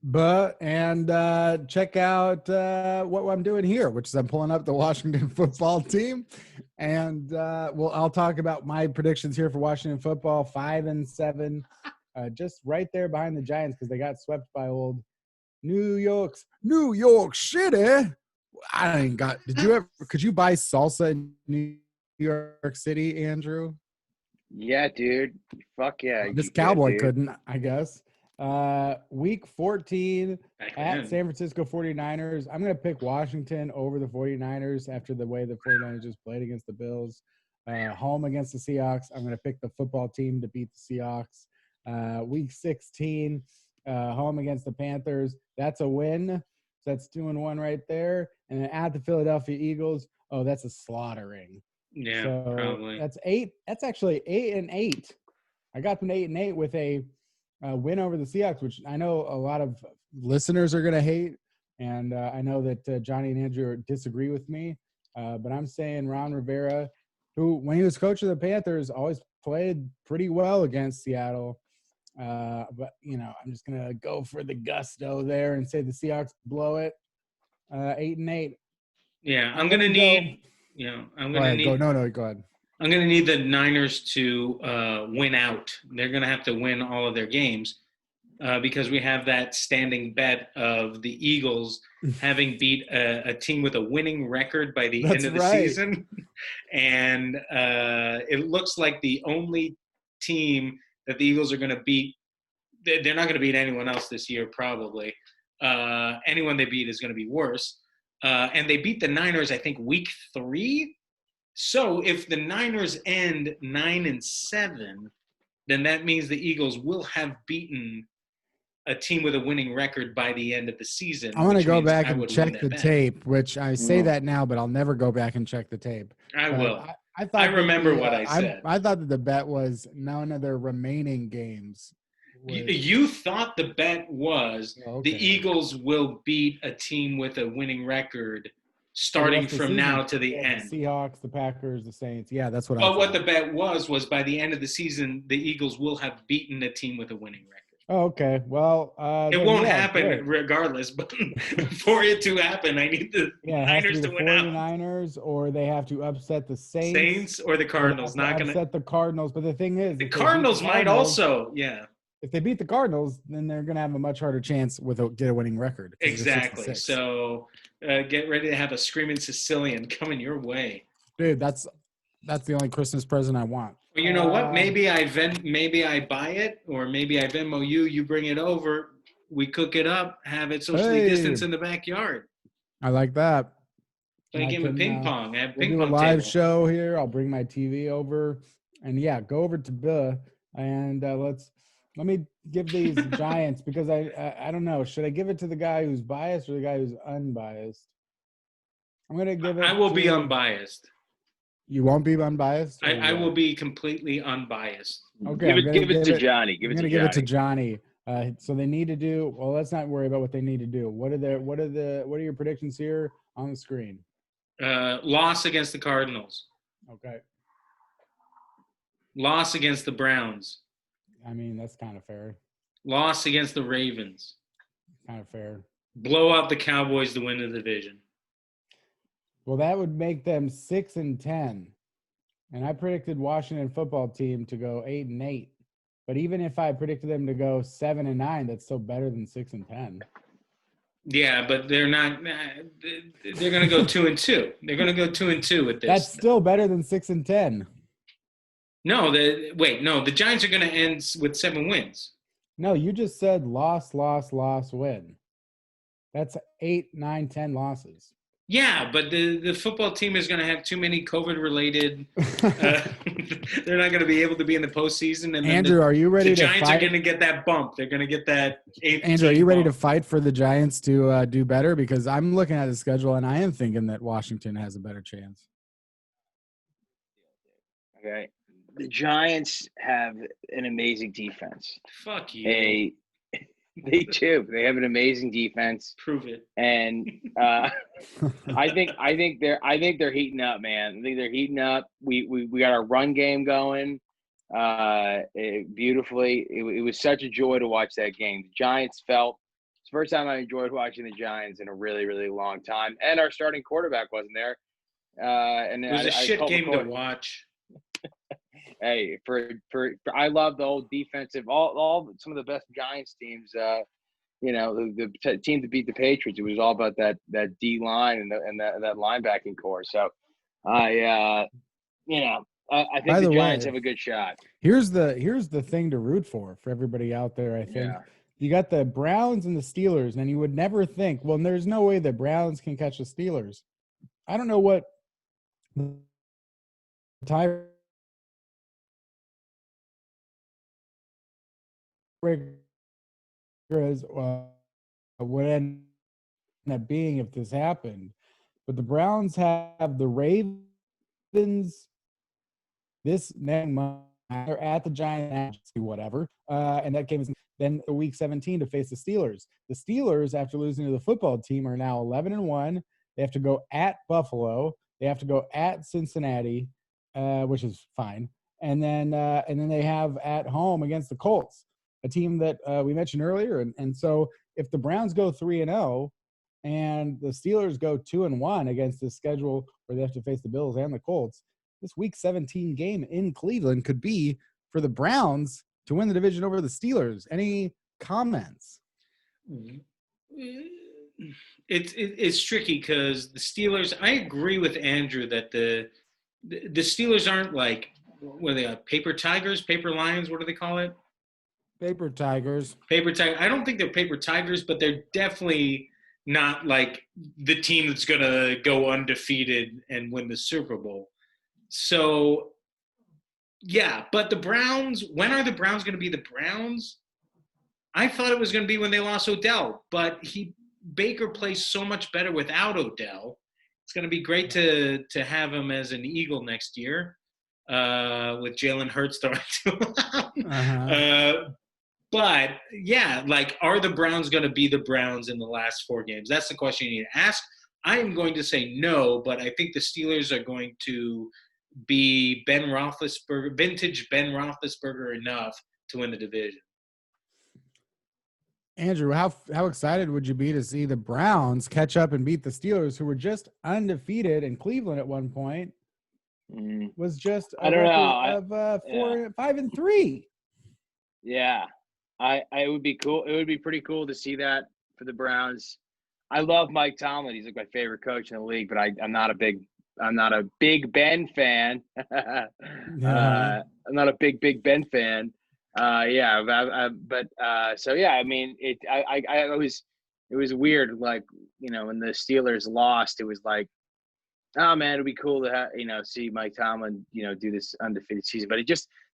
And check out what I'm doing here, which is I'm pulling up the Washington football team. And I'll talk about my predictions here for Washington football, 5-7, just right there behind the Giants because they got swept by old New York City. I ain't got. Could you buy salsa in New York City, Andrew? Yeah, dude. Fuck yeah. This cowboy couldn't, I guess. Week 14 at San Francisco 49ers. I'm going to pick Washington over the 49ers after the way the 49ers just played against the Bills. Home against the Seahawks. I'm going to pick the football team to beat the Seahawks. Week 16, home against the Panthers. That's a win. So that's 2-1 right there. And then at the Philadelphia Eagles, that's a slaughtering. Yeah, so probably. That's 8. That's actually 8-8. I got them 8-8 with a win over the Seahawks, which I know a lot of listeners are going to hate. And I know that Johnny and Andrew disagree with me. But I'm saying Ron Rivera, who, when he was coach of the Panthers, always played pretty well against Seattle. But, I'm just going to go for the gusto there and say the Seahawks blow it 8-8. Yeah, I'm going to need – I'm going to need – go ahead. I'm going to need the Niners to win out. They're going to have to win all of their games because we have that standing bet of the Eagles having beat a team with a winning record by the end of the season. And it looks like the only team that the Eagles are going to beat, they're not going to beat anyone else this year probably. Anyone they beat is going to be worse. And they beat the Niners, I think, week 3. So if the Niners end 9-7, then that means the Eagles will have beaten a team with a winning record by the end of the season. I'm going to go back and check the tape, which I say that now, but I'll never go back and check the tape. I will. I remember what I said. I thought that the bet was none of their remaining games. You thought the bet was the Eagles will beat a team with a winning record starting from now to the end. The Seahawks, the Packers, the Saints. Yeah, that's what I thought. But what the bet was by the end of the season, the Eagles will have beaten a team with a winning record. Oh, okay. Well, it won't happen regardless, but for it to happen, I need the Niners to win out. 49ers, or they have to upset the Saints. Saints or the Cardinals. Not going to upset the Cardinals, but the thing is, the Cardinals might also, yeah. If they beat the Cardinals, then they're going to have a much harder chance get a winning record. Exactly. So get ready to have a screaming Sicilian coming your way. Dude, that's the only Christmas present I want. Well, you know what? Maybe I buy it, or maybe I Venmo you. You bring it over. We cook it up. Have it socially distanced in the backyard. I like that. Play a game of ping pong. I have ping we'll pong do a live table. show here. I'll bring my TV over, and go over to Bill and let me give these Giants because I don't know. Should I give it to the guy who's biased or the guy who's unbiased? I'm gonna give it. I will be unbiased. You won't be unbiased? I will be completely unbiased. Okay. Give it to Johnny. Give it to Johnny. So they need to do. Well, let's not worry about what they need to do. What are your predictions here on the screen? Loss against the Cardinals. Okay. Loss against the Browns. I mean, that's kind of fair. Loss against the Ravens. Kind of fair. Blow out the Cowboys to win the division. Well, that would make them 6-10. And I predicted Washington football team to go 8-8. But even if I predicted them to go 7-9, that's still better than 6-10. Yeah, but they're not. They're going to go 2-2. They're going to go 2-2 with this. That's still better than 6-10. No, the Giants are going to end with 7 wins. No, you just said loss, win. That's 8, 9, 10 losses. Yeah, but the football team is going to have too many COVID-related. They're not going to be able to be in the postseason. And Andrew, are you ready? The Giants are going to get that bump. They're going to get that. Andrew, are you ready to fight for the Giants to do better? Because I'm looking at the schedule and I am thinking that Washington has a better chance. Okay. The Giants have an amazing defense. Fuck you. They do. They have an amazing defense. Prove it. And I think they're heating up, man. I think they're heating up. We got our run game going beautifully. It was such a joy to watch that game. The Giants felt first time I enjoyed watching the Giants in a really, really long time. And our starting quarterback wasn't there. And It was a shit told game McCoy, to watch. hey, I love the whole defensive, all some of the best Giants teams. The team that beat the Patriots. It was all about that D line and that linebacking core. So, I think the Giants have a good shot. Here's the thing to root for everybody out there. I think you got the Browns and the Steelers, and you would never think, well, there's no way the Browns can catch the Steelers. I don't know what the tiebreaker is, would end up being if this happened. But the Browns have the Ravens this next month. They're at the Giants, whatever. And that game is then week 17 to face the Steelers. The Steelers, after losing to the football team, are now 11-1. They have to go at Buffalo. They have to go at Cincinnati, which is fine. And then they have at home against the Colts, a team that we mentioned earlier. And so if the Browns go 3-0 and the Steelers go 2-1 against the schedule where they have to face the Bills and the Colts, this week 17 game in Cleveland could be for the Browns to win the division over the Steelers. Any comments? It's tricky because the Steelers, I agree with Andrew that the Steelers aren't like, what are they, paper tigers, paper lions, what do they call it? Paper tigers. Paper tiger. I don't think they're paper tigers, but they're definitely not like the team that's going to go undefeated and win the Super Bowl. So, yeah, but the Browns, when are the Browns going to be the Browns? I thought it was going to be when they lost Odell, but Baker plays so much better without Odell. It's going to be great to have him as an Eagle next year with Jalen Hurts throwing to him. But, yeah, like, are the Browns going to be the Browns in the last 4 games? That's the question you need to ask. I am going to say no, but I think the Steelers are going to be vintage Ben Roethlisberger enough to win the division. Andrew, how excited would you be to see the Browns catch up and beat the Steelers, who were just undefeated in Cleveland at one point? Was just I don't know of 5-3. Yeah, it would be cool. It would be pretty cool to see that for the Browns. I love Mike Tomlin. He's like my favorite coach in the league, but I'm not a big Ben fan. I'm not a big Ben fan. I mean, it was weird. Like, when the Steelers lost, it was like, oh man, it'd be cool to see Mike Tomlin, do this undefeated season. But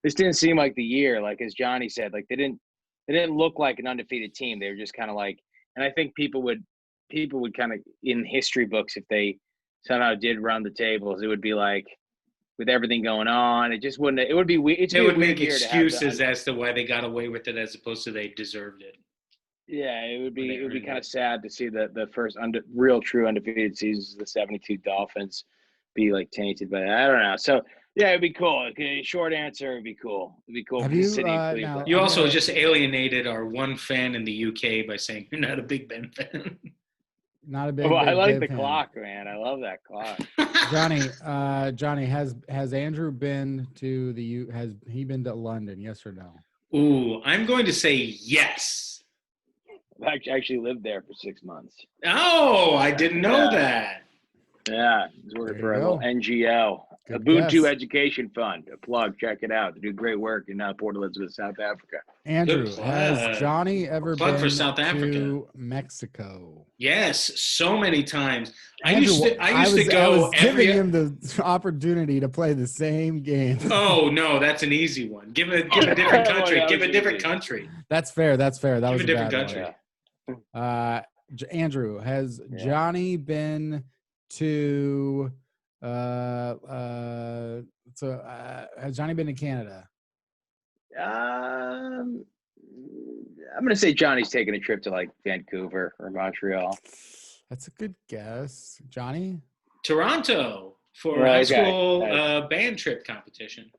this didn't seem like the year. Like, as Johnny said, like they didn't look like an undefeated team. They were just kind of like, and I think people would kind of, in history books, if they somehow did run the tables, it would be like, with everything going on, it just wouldn't. It would be weird. They would make excuses as to why they got away with it, as opposed to they deserved it. Yeah, it would be kind of sad to see the first real true undefeated seasons of the 72 Dolphins be like tainted by that. I don't know. So yeah, it'd be cool. Okay, short answer, it'd be cool. It'd be cool. Have you you also just alienated our one fan in the UK by saying you're not a Big Ben fan. Not a big. Well, I like the fan. clock, man. I love that clock. Johnny, has Andrew been to has he been to London? Yes or no? Ooh, I'm going to say yes. I actually lived there for 6 months. Oh, I didn't know that. Yeah, I was working for a little NGO, Ubuntu Education Fund. A plug, check it out. They do great work in Port Elizabeth, South Africa. Andrew, has Johnny ever been for South Africa. to Mexico? Yes, so many times. Andrew, I used to go. I was giving him the opportunity to play the same game. Oh no, that's an easy one. Give a different country. Give a different country. That's fair. That was a different country. Andrew, has Johnny been to has Johnny been to Canada? I'm gonna say Johnny's taking a trip to like Vancouver or Montreal. That's a good guess. Johnny? Toronto for high school band trip competition.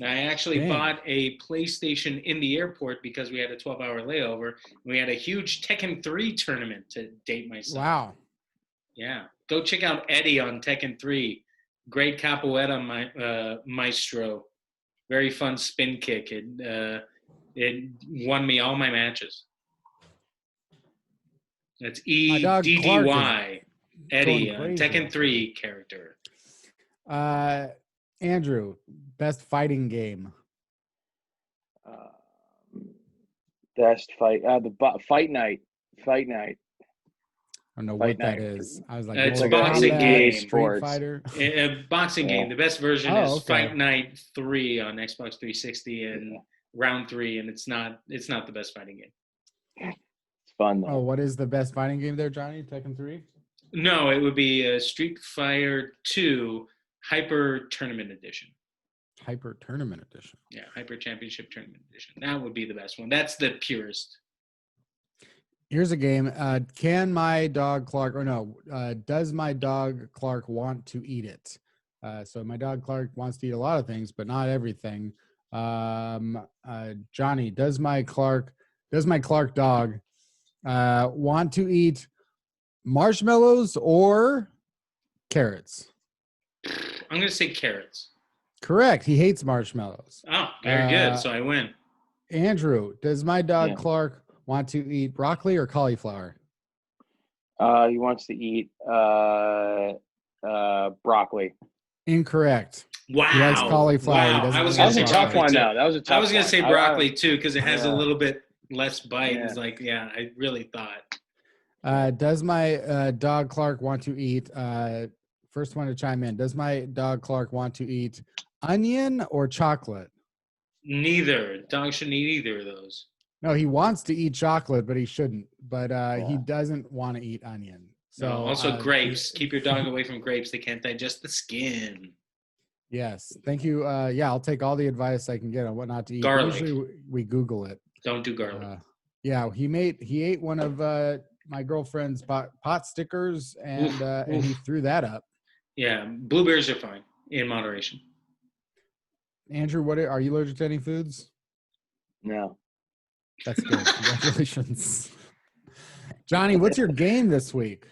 I actually Dang. bought a PlayStation in the airport because we had a 12-hour layover. We had a huge Tekken 3 tournament to date myself. Wow. Yeah. Go check out Eddie on Tekken 3. Great capoeira maestro. Very fun spin kick. It won me all my matches. That's My dog Clark EDDY. Eddie, going crazy. Tekken 3 character. Andrew, best fighting game. Best fight. Fight night. Fight night. I don't know Fight what that night. is. I was like, It's Mortal boxing Kombat, game. Street Sports. Fighter. A boxing game. The best version is okay. Fight Night 3 on Xbox 360 and Round 3, and it's not the best fighting game. It's fun though. Oh, what is the best fighting game there, Johnny? Tekken 3? No, it would be Street Fighter 2 Hyper Tournament Edition. Hyper Tournament Edition. Yeah, Hyper Championship Tournament Edition. That would be the best one. That's the purest. Here's a game. Can my dog Clark, does my dog Clark want to eat it? So my dog Clark wants to eat a lot of things, but not everything. Johnny, does my Clark dog want to eat marshmallows or carrots? I'm going to say carrots. Correct. He hates marshmallows. Oh, very good. So I win. Andrew, does my dog Clark want to eat broccoli or cauliflower? He wants to eat broccoli. Incorrect. Wow. He likes cauliflower. Wow. He doesn't I was eat gonna That was a say tough broccoli one, too. though. That was a tough I was going to say one. broccoli too because it has a Yeah. little bit less bite. Yeah. It's like, yeah, I really thought. Does my dog Clark want to eat? First one to chime in. Does my dog Clark want to eat onion or chocolate? Neither. Dogs shouldn't eat either of those. No, he wants to eat chocolate, but he shouldn't. But he doesn't want to eat onion. So No, also grapes. Keep your dog away from grapes. They can't digest the skin. Yes. Thank you. Yeah, I'll take all the advice I can get on what not to eat. Garlic. Usually we Google it. Don't do garlic. Yeah, he ate one of my girlfriend's pot stickers and he threw that up. Yeah, blueberries are fine in moderation. Andrew, are you allergic to any foods? No. That's good. Congratulations. Johnny, what's your game this week?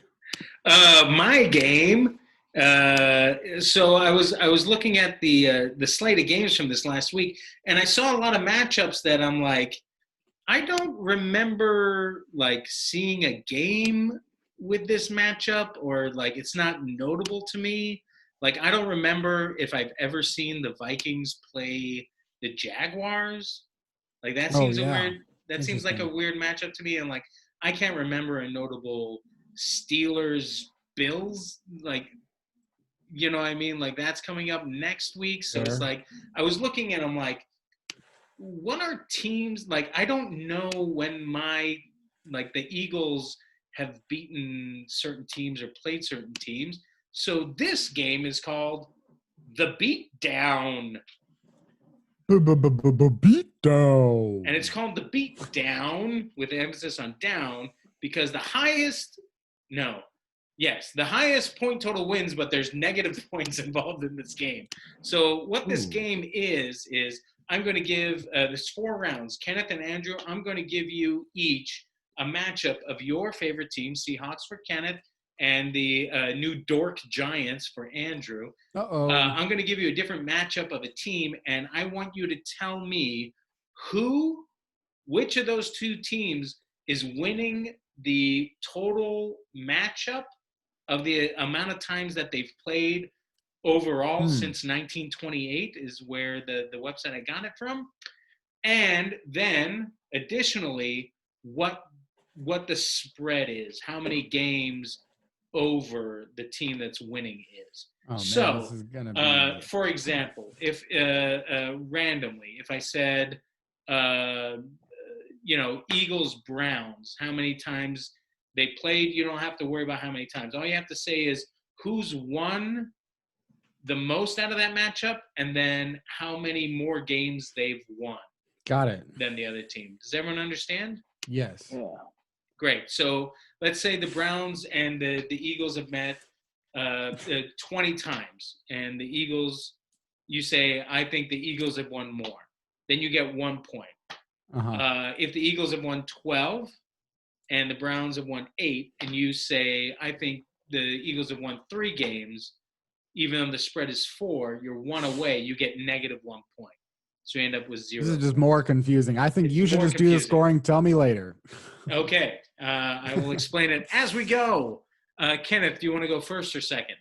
My game. So I was looking at the slate of games from this last week, and I saw a lot of matchups that I'm like, I don't remember like seeing a game with this matchup, or like it's not notable to me. Like I don't remember if I've ever seen the Vikings play the Jaguars. Like that seems a weird. That seems like a weird matchup to me, and like I can't remember a notable Steelers Bills. Like, you know what I mean? Like that's coming up next week, so it's like I was looking at them like, what are teams like? I don't know when the Eagles have beaten certain teams or played certain teams. So this game is called the Beatdown. Beatdown. And it's called the Beatdown with the emphasis on down because the highest point total wins, but there's negative points involved in this game. So what this game is I'm going to give, there's 4 rounds. Kenneth and Andrew, I'm going to give you each a matchup of your favorite team, Seahawks for Kenneth, and the New Dork Giants for Andrew. I'm going to give you a different matchup of a team, and I want you to tell me which of those 2 teams is winning the total matchup of the amount of times that they've played overall since 1928 is where the website I got it from. And then additionally, what the spread is, how many games over the team that's winning is. Oh, man, so, this is gonna be... for example, if randomly, if I said, Eagles Browns, how many times they played, you don't have to worry about how many times. All you have to say is who's won the most out of that matchup, and then how many more games they've won. Got it. Than the other team. Does everyone understand? Yes. Yeah. Great. So let's say the Browns and the Eagles have met 20 times, and the Eagles you say, I think the Eagles have won more. Then you get 1 point. If the Eagles have won 12 and the Browns have won 8, and you say, I think the Eagles have won 3 games, even though the spread is 4, you're 1 away, you get -1 point. So you end up with 0. This is just more confusing. I think you should just do the scoring. Tell me later. Okay. I will explain it as we go. Kenneth, do you want to go first or second?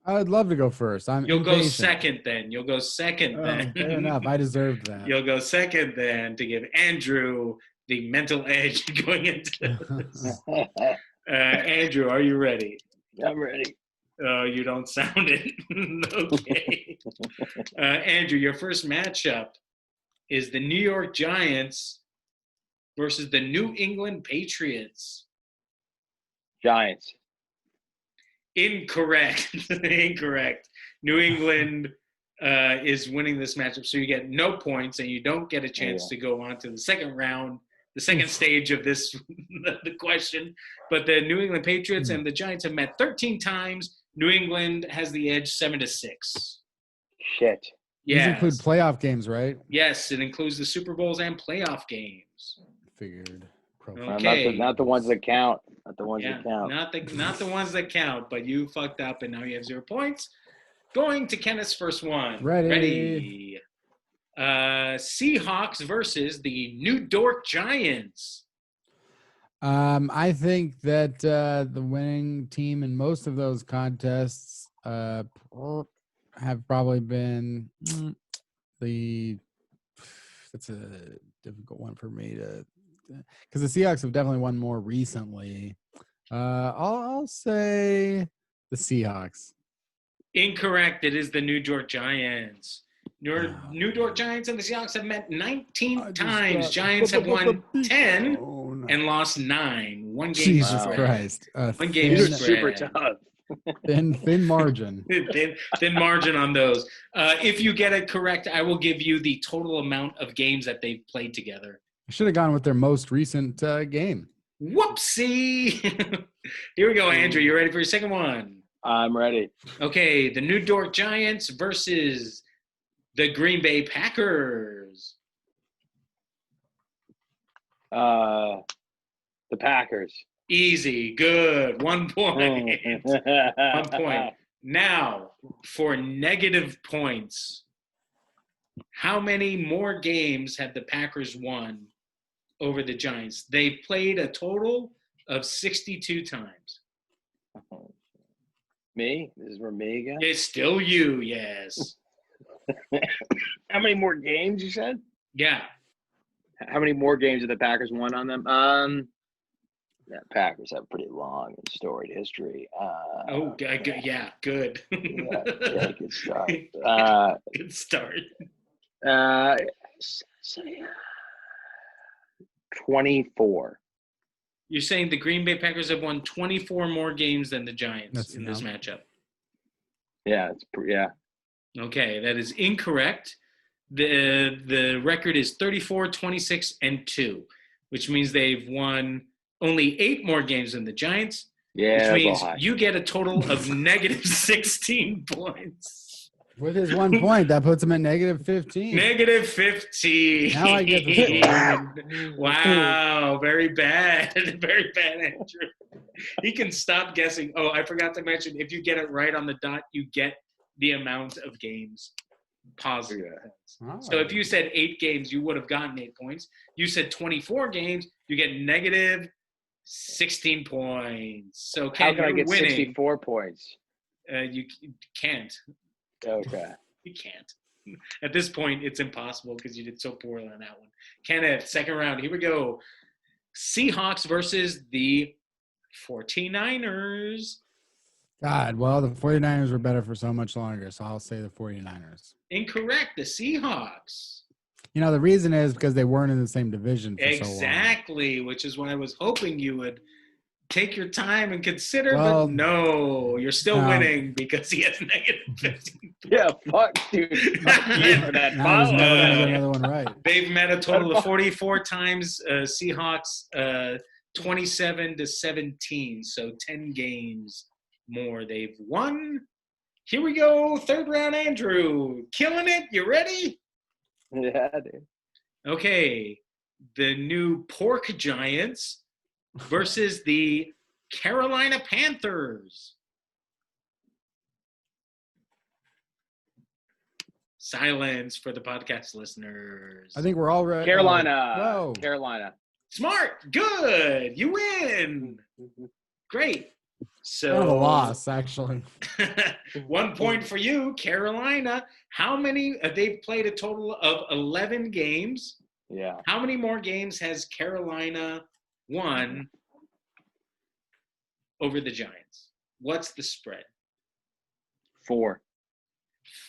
I would love to go first. You'll go second then. You'll go second then. Fair enough. I deserved that. You'll go second then to give Andrew the mental edge going into this. Andrew, are you ready? I'm ready. You don't sound it. Okay. Andrew, your first matchup is the New York Giants versus the New England Patriots. Giants. Incorrect. Incorrect. New England is winning this matchup, so you get no points, and you don't get a chance to go on to the second round, the second stage of this the question. But the New England Patriots and the Giants have met 13 times. New England has the edge 7-6. Shit. Yes. These include playoff games, right? Yes, it includes the Super Bowls and playoff games. Figured. Okay. Not the ones that count. Not the ones that count. Not the ones that count, but you fucked up and now you have 0 points. Going to Kenneth's first one. Ready. Seahawks versus the New York Giants. I think that the winning team in most of those contests have probably been that's a difficult one for me to, because the Seahawks have definitely won more recently. I'll say the Seahawks. Incorrect. It is the New York Giants. New York Giants and the Seahawks have met 19 times. Giants have won 10 and lost 9. 1 game. Jesus Christ. 1 game spread. Super tough. Thin margin. thin margin on those. If you get it correct, I will give you the total amount of games that they've played together. I should have gone with their most recent game. Whoopsie. Here we go, Andrew. You ready for your second one? I'm ready. Okay, the New York Giants versus the Green Bay Packers. The Packers. Easy. Good. 1 point. 1 point. Now, for negative points, how many more games have the Packers won over the Giants? They played a total of 62 times. Me? This is for me again? It's still you, yes. How many more games you said? Yeah. How many more games have the Packers won on them? The Packers have a pretty long and storied history. Yeah, good. Yeah, good start. Good start. 24. You're saying the Green Bay Packers have won 24 more games than the Giants in this matchup? Yeah, yeah. Okay, that is incorrect. The record is 34, 26, and 2, which means they've won only 8 more games than the Giants, which means you get a total of negative 16 points. With his 1 point, that puts him at negative 15. Negative 15. Now I get the score. Wow, very bad. Very bad, Andrew. He can stop guessing. Oh, I forgot to mention, if you get it right on the dot, you get the amount of games. Positive. Oh. So if you said 8 games, you would have gotten 8 points. You said 24 games, you get negative 16 points. So how can I get winning. 64 points? You can't. Okay. You can't. At this point, it's impossible because you did so poorly on that one. Kenneth, second round. Here we go. Seahawks versus the 49ers. God, well, the 49ers were better for so much longer, so I'll say the 49ers. Incorrect. The Seahawks. You know, the reason is because they weren't in the same division for so long. Exactly, which is why I was hoping you would take your time and consider, but no, you're still winning because he has negative 15. Yeah, fuck, dude. Another one right. They've met a total of 44 times. Seahawks 27-17, so 10 games more they've won. Here we go. Third round, Andrew. Killing it. You ready? Yeah, dude. Okay. The new Pork Giants versus the Carolina Panthers. Silence for the podcast listeners. I think we're all ready. Carolina. Whoa. Carolina. Smart. Good. You win. Great. So Kind of a loss, actually. 1 point for you, Carolina. How many? They've played a total of 11 games. Yeah. How many more games has Carolina won over the Giants? What's the spread? 4.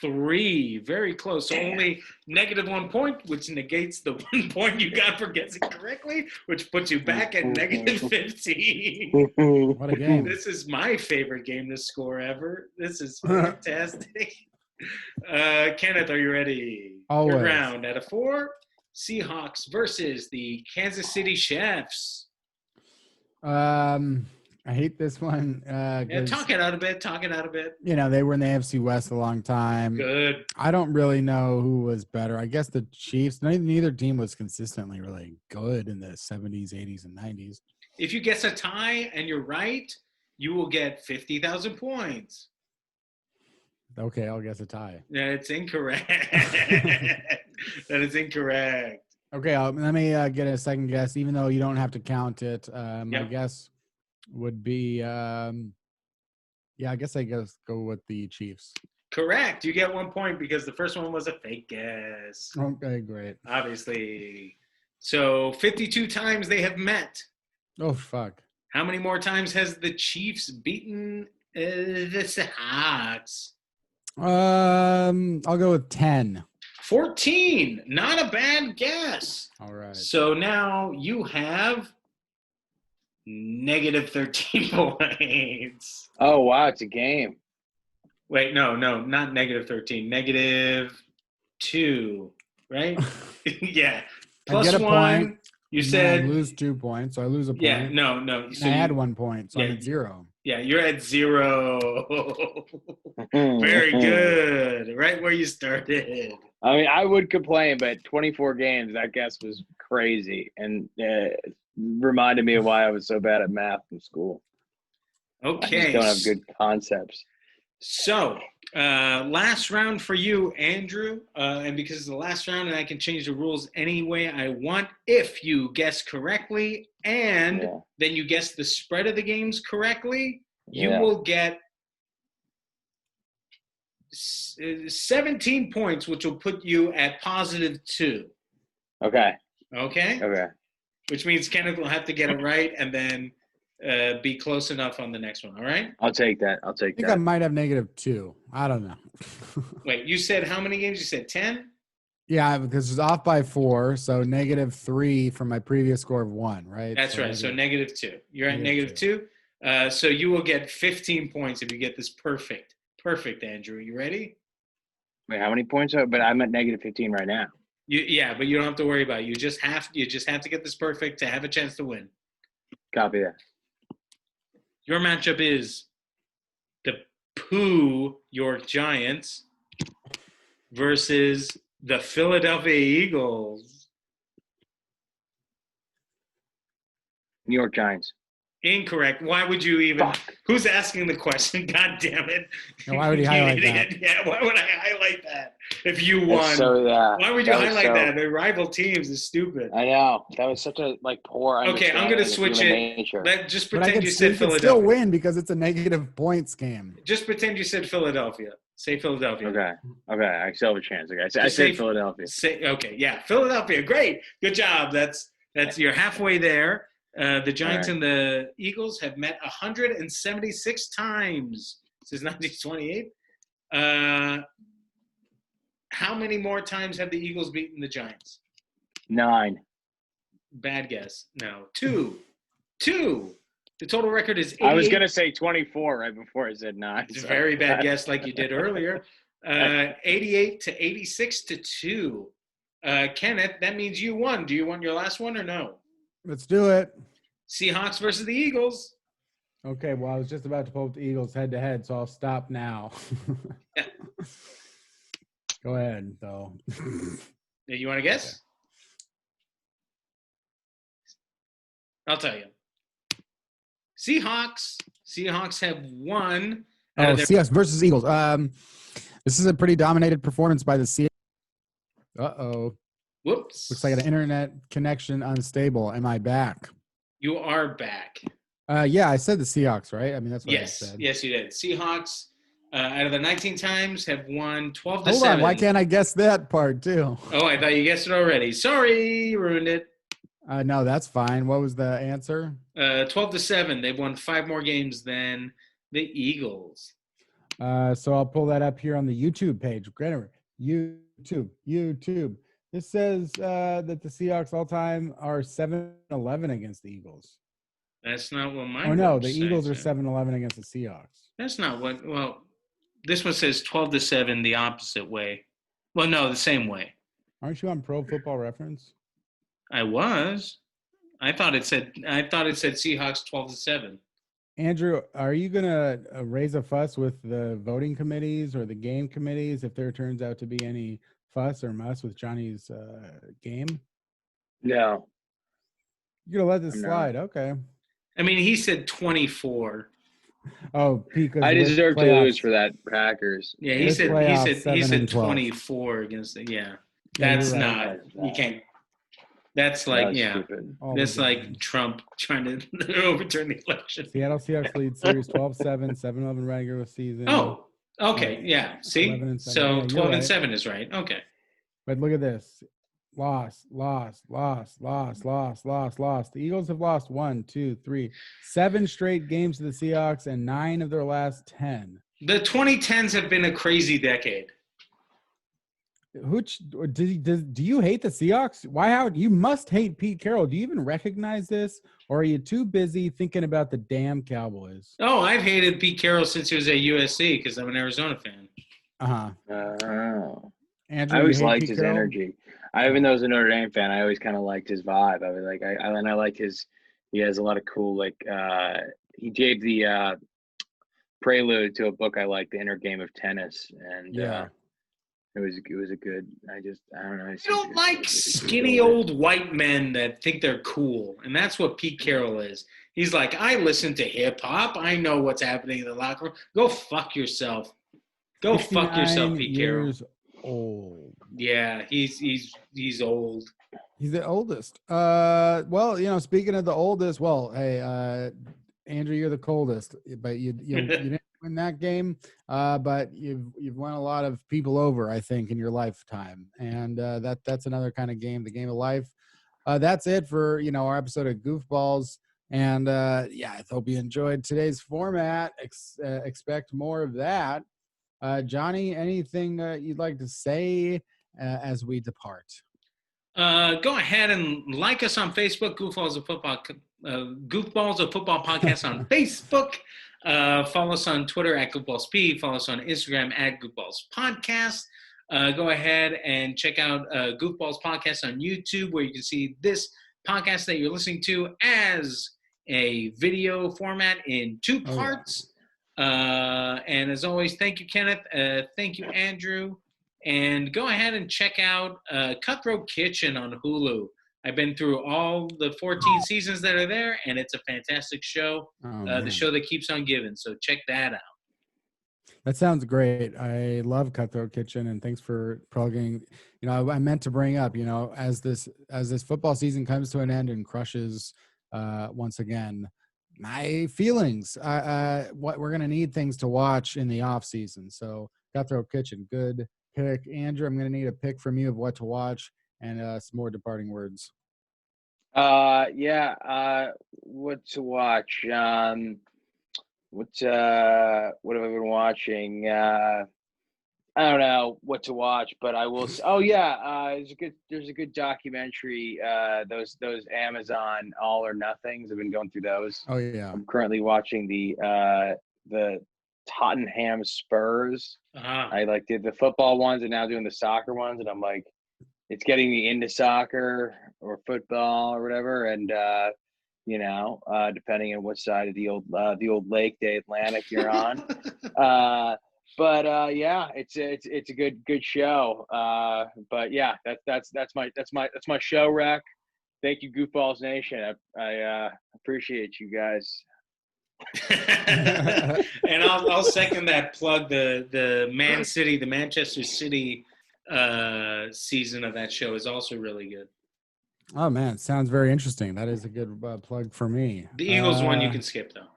3. Very close. So only negative 1 point, which negates the 1 point you got for guessing correctly, which puts you back at negative 15. What a game. This is my favorite game to score ever. This is fantastic. Kenneth, are you ready? Always. Third round at a 4. Seahawks versus the Kansas City Chiefs. I hate this one. Yeah, talk it out a bit. You know, they were in the AFC West a long time. Good. I don't really know who was better. I guess the Chiefs. Neither team was consistently really good in the 70s, 80s, and 90s. If you guess a tie and you're right, you will get 50,000 points. Okay, I'll guess a tie. That's incorrect. That is incorrect. Okay, let me get a second guess, even though you don't have to count it. My guess would be, I guess go with the Chiefs. Correct. You get 1 point because the first one was a fake guess. Okay, great. Obviously. So 52 times they have met. Oh, fuck. How many more times has the Chiefs beaten the Seahawks? I'll go with 10. 14. Not a bad guess. All right. So now you have negative 13 points. Oh, wow. It's a game. Wait, no, not negative 13. Negative 2, right? Yeah. Plus I get a 1. point. You said I lose 2 points, so I lose a point. Yeah, no. So I add 1 point, so I'm at 0. Yeah, you're at 0. Very good. Right where you started. I mean, I would complain, but 24 games, that guess was crazy. And reminded me of why I was so bad at math in school. Okay. I just don't have good concepts. So, last round for you, Andrew. And because it's the last round and I can change the rules any way I want, if you guess correctly and then you guess the spread of the games correctly, you will get 17 points, which will put you at positive 2. Okay. Okay? Which means Kenneth will have to get it right and then be close enough on the next one, all right? I'll take that. I think I might have negative 2. I don't know. Wait, you said how many games? You said 10? Yeah, because it's off by 4, so negative 3 from my previous score of 1, right? That's right. So negative 2. You're at negative 2. So you will get 15 points if you get this perfect. Perfect, Andrew. You ready? Wait, how many points? But I'm at negative 15 right now. Yeah, but you don't have to worry about it. You just have to get this perfect to have a chance to win. Copy that. Your matchup is the Pooh York Giants versus the Philadelphia Eagles. New York Giants. Incorrect. Why would you even? Fuck. Who's asking the question? God damn it! Now, why would he highlight that? Yeah, why would I highlight that if you won? Why would you highlight that? They're rival teams. It's stupid. I know that was such a poor. Okay, I'm gonna switch it. Just pretend you said Philadelphia. Still win because it's a negative points game. Just pretend you said Philadelphia. Say Philadelphia. Okay. I still have a chance. Okay, I said Philadelphia. Philadelphia. Great. Good job. That's you're halfway there. The Giants and the Eagles have met 176 times since 1928. How many more times have the Eagles beaten the Giants? 9. Bad guess. No. 2. The total record is 88. I was going to say 24 right before I said 9. It's a very bad guess like you did earlier. 88 to 86 to 2. Kenneth, that means you won. Do you want your last one or no? Let's do it. Seahawks versus the Eagles. Okay, well, I was just about to pull up the Eagles head-to-head, so I'll stop now. Yeah. Go ahead, though. You want to guess? I'll tell you. Seahawks. Seahawks have won. Oh, Seahawks versus Eagles. This is a pretty dominated performance by the Seahawks. Uh-oh. Whoops. Looks like an internet connection unstable. Am I back? You are back. Yeah, I said the Seahawks, right? I mean, that's what I Yes. said. Yes, you did. Seahawks, out of the 19 times, have won 12-7. Hold on. Why can't I guess that part, too? Oh, I thought you guessed it already. Sorry, ruined it. No, that's fine. What was the answer? 12-7. They've won 5 more games than the Eagles. So I'll pull that up here on the YouTube page. YouTube. This says that the Seahawks all-time are 7-11 against the Eagles. That's not what mine. Oh no, the Eagles are 7-11 against the Seahawks. That's not what. Well, this one says 12-7 the opposite way. Well, no, the same way. Aren't you on Pro Football Reference? I was. I thought it said Seahawks 12-7. Andrew, are you gonna raise a fuss with the voting committees or the game committees if there turns out to be any fuss or muss with Johnny's game? No. You're gonna let this slide? Okay. I mean, he said 24. Oh, because I deserve to lose for that Packers. Yeah, he said 24 against the That's not you can't. That's like stupid. That's like Trump trying to overturn the election. Seattle Seahawks lead series 12-7, 7-11 regular season. Oh, okay, yeah. See, so 12-7 is right. Okay. But look at this. Loss. The Eagles have lost 7 straight games to the Seahawks and 9 of their last 10. The 2010s have been a crazy decade. Do you hate the Seahawks? You must hate Pete Carroll. Do you even recognize this? Or are you too busy thinking about the damn Cowboys? Oh, I've hated Pete Carroll since he was at USC because I'm an Arizona fan. Andrew, I always liked his energy. Even though I was a Notre Dame fan, I always kind of liked his vibe. I was like, I like he has a lot of cool, he gave the prelude to a book I like, The Inner Game of Tennis. And it was a good, I don't know. I don't like skinny old white men that think they're cool. And that's what Pete Carroll is. He's like, I listen to hip hop. I know what's happening in the locker room. Go fuck yourself. Go fuck yourself, Pete Carroll. Old. Yeah, he's old. He's the oldest. Well, speaking of the oldest, hey, Andrew, you're the coldest, but you didn't win that game. But you've won a lot of people over, I think, in your lifetime, and that's another kind of game, the game of life. That's it for our episode of Goofballs, and I hope you enjoyed today's format. Expect more of that. Johnny, anything you'd like to say as we depart? Go ahead and like us on Facebook, Goofballs of Football Podcast on Facebook. Follow us on Twitter at GoofballsP. Follow us on Instagram at Goofballs Podcast. Go ahead and check out Goofballs Podcast on YouTube, where you can see this podcast that you're listening to as a video format in 2 parts. And as always, thank you, Kenneth. Thank you, Andrew. And go ahead and check out Cutthroat Kitchen on Hulu. I've been through all the 14 seasons that are there, and it's a fantastic show. The show that keeps on giving. So check that out. That sounds great. I love Cutthroat Kitchen, and thanks for plugging. I meant to bring up, as this football season comes to an end and crushes once again, my feelings. What we're gonna need things to watch in the off season. So Cutthroat Kitchen, good pick. Andrew, I'm gonna need a pick from you of what to watch and some more departing words. What to watch? What have I been watching? I don't know what to watch, but I will. There's a good documentary. Those Amazon All or Nothings. I've been going through those. Oh yeah. I'm currently watching the Tottenham Spurs. I did the football ones and now doing the soccer ones, and I'm like, it's getting me into soccer or football or whatever. And depending on what side of the old lake, the Atlantic you're on. Yeah, it's a good show. But yeah, that's my show rec. Thank you, Goofballs Nation. I appreciate you guys. And I'll second that plug. The Manchester City season of that show is also really good. Oh man, sounds very interesting. That is a good plug for me. The Eagles one you can skip though.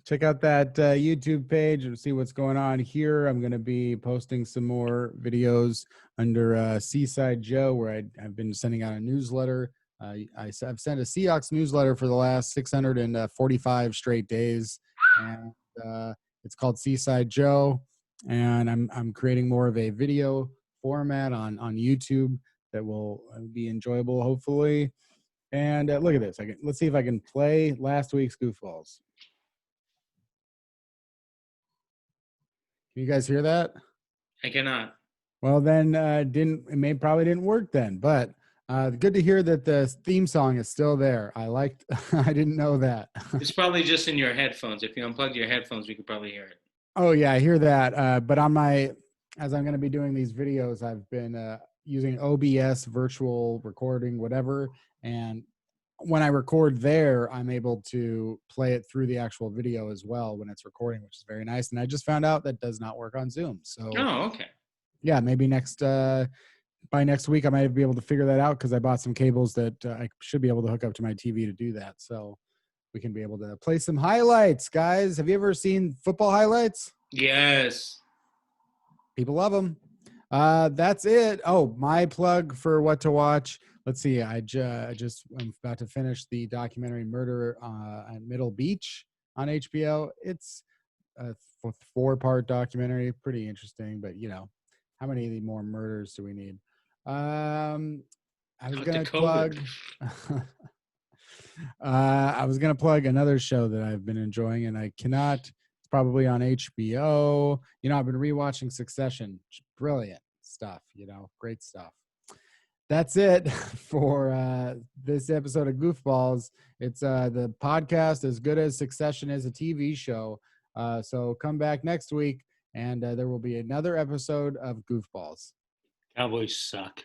Check out that YouTube page and see what's going on here. I'm going to be posting some more videos under Seaside Joe, where I've been sending out a newsletter. I've sent a Seahawks newsletter for the last 645 straight days, and it's called Seaside Joe. And I'm creating more of a video format on YouTube that will be enjoyable, hopefully. And look at this. Let's see if I can play last week's Goofballs. Can you guys hear that? I cannot. Well, then probably didn't work then, but good to hear that the theme song is still there. I didn't know that. It's probably just in your headphones. If you unplug your headphones, we could probably hear it. Oh yeah, I hear that. But as I'm going to be doing these videos, I've been using OBS, virtual recording, whatever. And when I record there, I'm able to play it through the actual video as well when it's recording, which is very nice. And I just found out that does not work on Zoom. So, okay. Yeah, maybe by next week, I might be able to figure that out because I bought some cables that I should be able to hook up to my TV to do that. So we can be able to play some highlights, guys. Have you ever seen football highlights? Yes. People love them. That's it. Oh, my plug for what to watch. Let's see. I'm about to finish the documentary Murder at Middle Beach on HBO. It's a 4-part documentary. Pretty interesting, but how many more murders do we need? I was going to plug. I was going to plug another show that I've been enjoying, and I cannot. It's probably on HBO. I've been rewatching Succession. Brilliant stuff. Great stuff. That's it for this episode of Goofballs. It's the podcast as good as Succession is a TV show. So come back next week, and there will be another episode of Goofballs. Cowboys suck.